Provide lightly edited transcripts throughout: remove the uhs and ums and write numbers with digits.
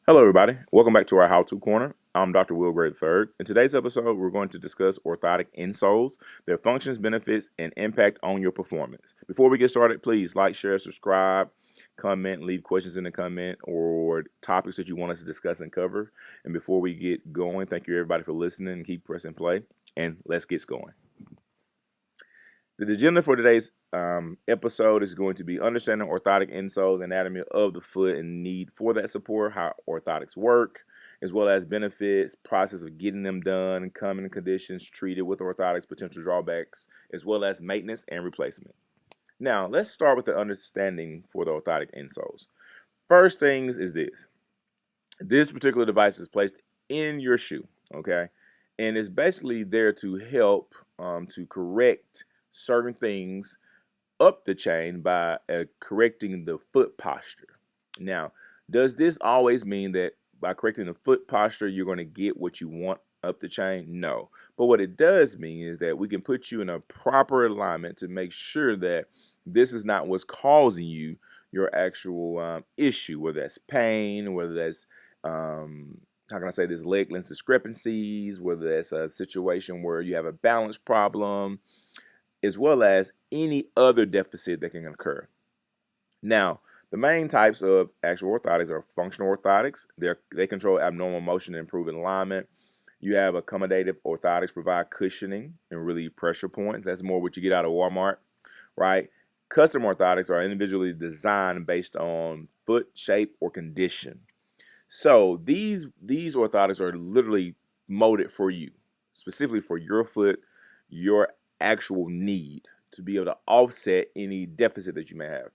Hello, everybody. Welcome back to our How-To Corner. I'm Dr. Will Gray III. In today's episode, we're going to discuss orthotic insoles, their functions, benefits, and impact on your performance. Before we get started, please like, share, subscribe, comment, leave questions in the comment or topics that you want us to discuss and cover. And before we get going, thank you everybody for listening and keep pressing play. And let's get going. The agenda for today's episode is going to be understanding orthotic insoles, anatomy of the foot, and need for that support, how orthotics work, as well as benefits, process of getting them done, common conditions treated with orthotics, potential drawbacks, as well as maintenance and replacement. Now, let's start with the understanding for the orthotic insoles. First things is this. This particular device is placed in your shoe, okay? And it's basically there to help to correct certain things up the chain by correcting the foot posture. Now, does this always mean that by correcting the foot posture, you're going to get what you want up the chain? No. But what it does mean is that we can put you in a proper alignment to make sure that this is not what's causing you your actual issue, whether that's pain, whether that's how can I say this, leg length discrepancies, whether that's a situation where you have a balance problem, as well as any other deficit that can occur. Now, the main types of actual orthotics are functional orthotics. They control abnormal motion and improve alignment. You have accommodative orthotics, provide cushioning and relieve pressure points. That's more what you get out of Walmart, right? Custom orthotics are individually designed based on foot shape or condition. So these orthotics are literally molded for you, specifically for your foot, your actual need to be able to offset any deficit that you may have.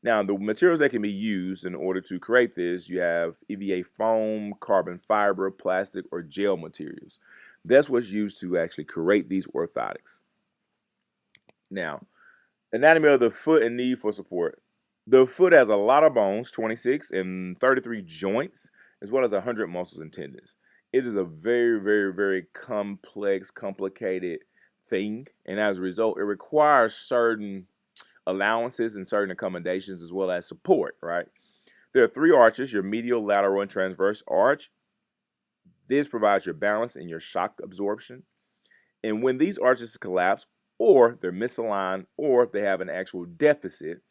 Now, the materials that can be used in order to create this, you have EVA foam, carbon fiber, plastic, or gel materials. That's what's used to actually create these orthotics. Now, anatomy of the foot and need for support. The foot has a lot of bones, 26 and 33 joints, as well as 100 muscles and tendons. It is a very, very, very complex, complicated thing. And as a result, it requires certain allowances and certain accommodations as well as support, right? There are three arches, your medial, lateral, and transverse arch. This provides your balance and your shock absorption. And when these arches collapse, or they're misaligned, or if they have an actual deficit,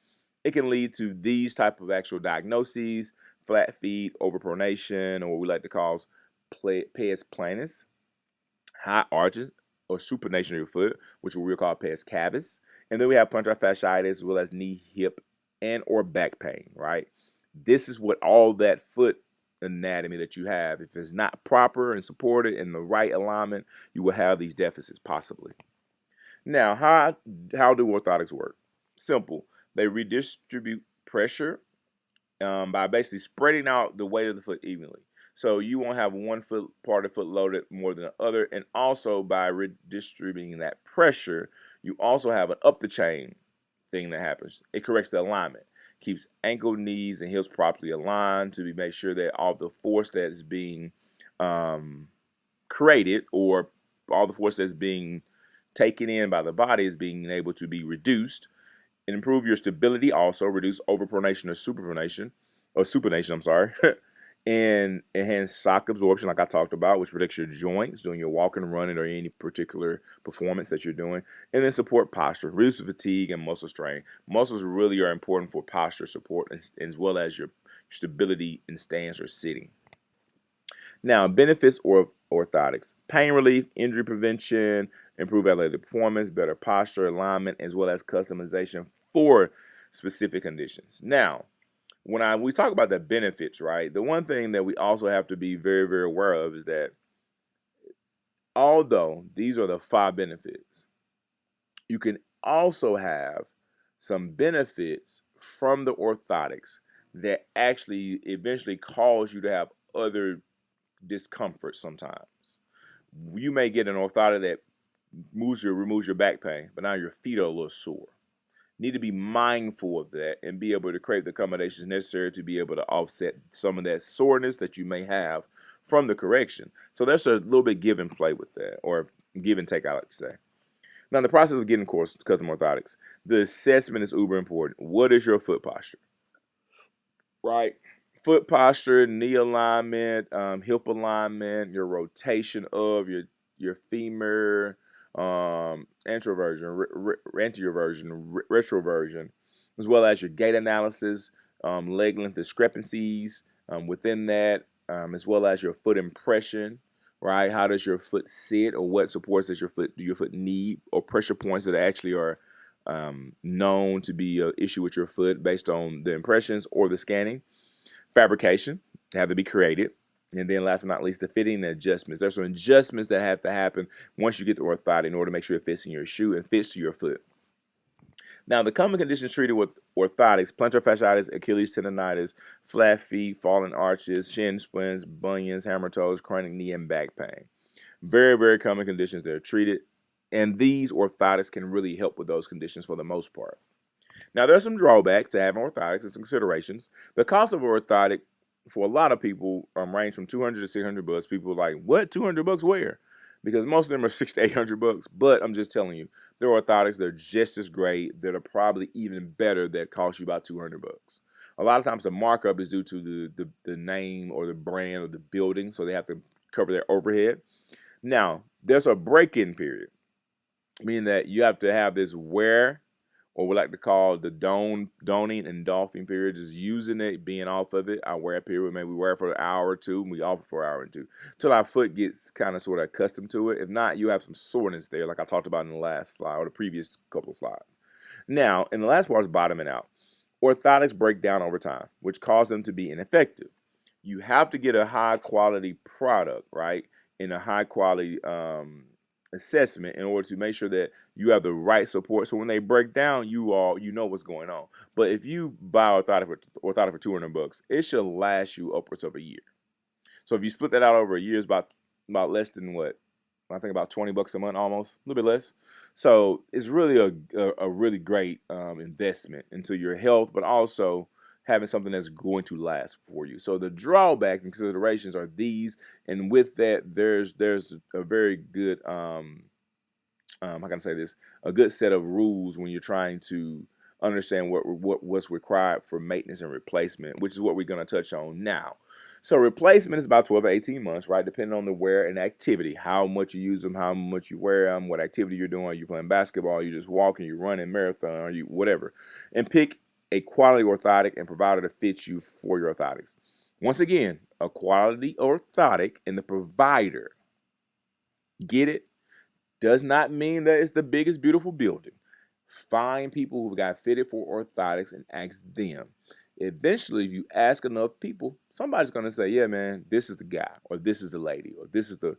it can lead to these type of actual diagnoses: flat feet, overpronation, or what we like to call pes planus, high arches or supination of your foot, which we will call pes cavus. And then we have plantar fasciitis, as well as knee, hip, and or back pain, right? This is what all that foot anatomy that you have, if it's not proper and supported in the right alignment, you will have these deficits possibly. Now, how do orthotics work? Simple. They redistribute pressure by basically spreading out the weight of the foot evenly. So you won't have one foot part of the foot loaded more than the other. And also by redistributing that pressure, you also have an up the chain thing that happens. It corrects the alignment, keeps ankle, knees, and hips properly aligned to make sure that all the force that is being created, or all the force that's being taken in by the body, is being able to be reduced, and improve your stability, also reduce overpronation or supination, I'm sorry, and enhance shock absorption, like I talked about, which protects your joints during your walking, running, or any particular performance that you're doing, and then support posture, reduce fatigue and muscle strain. Muscles really are important for posture support as well as your stability in stance or sitting. Now, benefits or orthotics: pain relief, injury prevention, improve athletic performance, better posture alignment, as well as customization for specific conditions. Now, when we talk about the benefits, right, the one thing that we also have to be very, very aware of is that although these are the five benefits, you can also have some benefits from the orthotics that actually eventually cause you to have other discomfort sometimes. You may get an orthotic that removes your back pain, but now your feet are a little sore. Need to be mindful of that and be able to create the accommodations necessary to be able to offset some of that soreness that you may have from the correction. So there's a little bit give and play with that, or give and take, I like to say. Now, in the process of getting custom orthotics, the assessment is uber important. What is your foot posture? Right? Foot posture, knee alignment, hip alignment, your rotation of your femur, anteroversion, anteroversion, retroversion, as well as your gait analysis, leg length discrepancies within that, as well as your foot impression. Right? How does your foot sit, or what supports does your foot need, or pressure points that actually are known to be an issue with your foot based on the impressions or the scanning. Fabrication have to be created. And then last but not least, the fitting and adjustments. There's some adjustments that have to happen once you get the orthotic in order to make sure it fits in your shoe and fits to your foot. Now, the common conditions treated with orthotics: plantar fasciitis, Achilles tendonitis, flat feet, fallen arches, shin splints, bunions, hammer toes, chronic knee and back pain. Very, very common conditions that are treated. And these orthotics can really help with those conditions for the most part. Now, there's some drawbacks to having orthotics and some considerations. The cost of orthotic for a lot of people range from 200 to 600 bucks. People are like, what? 200 bucks where? Because most of them are 6 to 800 bucks. But I'm just telling you, they're orthotics. They're just as great. That are probably even better. That cost you about 200 bucks. A lot of times the markup is due to the name or the brand or the building, so they have to cover their overhead. Now, there's a break-in period, meaning that you have to have this wear, or we like to call the doning and doffing period, just using it, being off of it. Our wear period, maybe we wear it for an hour or two, and we off it for an hour or two, till our foot gets kind of sort of accustomed to it. If not, you have some soreness there, like I talked about in the last slide or the previous couple of slides. Now, in the last part is bottoming out. Orthotics break down over time, which cause them to be ineffective. You have to get a high quality product, right, in a high quality assessment in order to make sure that you have the right support. So when they break down, you know what's going on. But if you buy orthotic for 200 bucks, it should last you upwards of a year. So if you split that out over a year, it's about less than what, I think about 20 bucks a month, almost a little bit less. So it's really a really great investment into your health, but also having something that's going to last for you. So the drawbacks and considerations are these, and with that, there's a very good how can I say this? A good set of rules when you're trying to understand what's required for maintenance and replacement, which is what we're going to touch on now. So replacement is about 12 to 18 months, right? Depending on the wear and activity, how much you use them, how much you wear them, what activity you're doing. Are you playing basketball? Are you just walking? You running marathon? Are you whatever? And pick a quality orthotic and provider to fit you for your orthotics. Once again, a quality orthotic and the provider. Get it? Does not mean that it's the biggest, beautiful building. Find people who've got fitted for orthotics and ask them. Eventually, if you ask enough people, somebody's going to say, yeah, man, this is the guy, or this is the lady, or this is the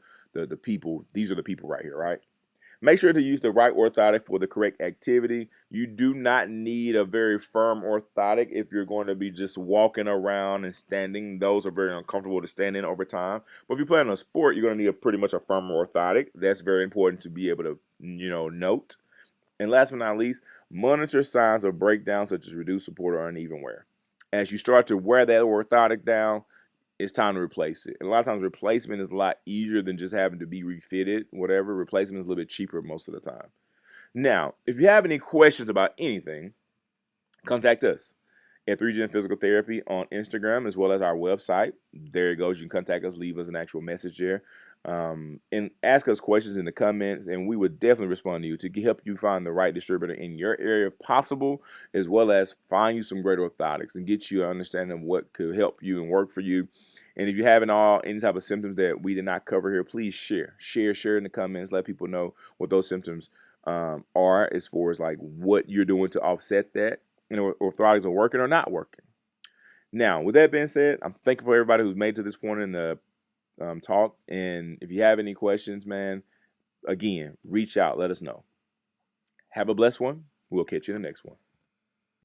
people. These are the people right here, right? Make sure to use the right orthotic for the correct activity. You do not need a very firm orthotic if you're going to be just walking around and standing. Those are very uncomfortable to stand in over time. But if you're playing a sport, you're going to need a pretty much a firm orthotic. That's very important to be able to, note. And last but not least, monitor signs of breakdown such as reduced support or uneven wear. As you start to wear that orthotic down, it's time to replace it. And a lot of times replacement is a lot easier than just having to be refitted, whatever. Replacement is a little bit cheaper most of the time. Now, if you have any questions about anything, contact us at 3Gen Physical Therapy on Instagram, as well as our website. There it goes. You can contact us, leave us an actual message there, and ask us questions in the comments, and we would definitely respond to you to help you find the right distributor in your area if possible, as well as find you some great orthotics and get you an understanding of what could help you and work for you. And if you have any type of symptoms that we did not cover here, please share in the comments. Let people know what those symptoms are, as far as like what you're doing to offset that, orthotics are working or not working. Now, with that being said, I'm thankful for everybody who's made to this point in the talk. And if you have any questions, man, again, reach out, let us know. Have a blessed one. We'll catch you in the next one.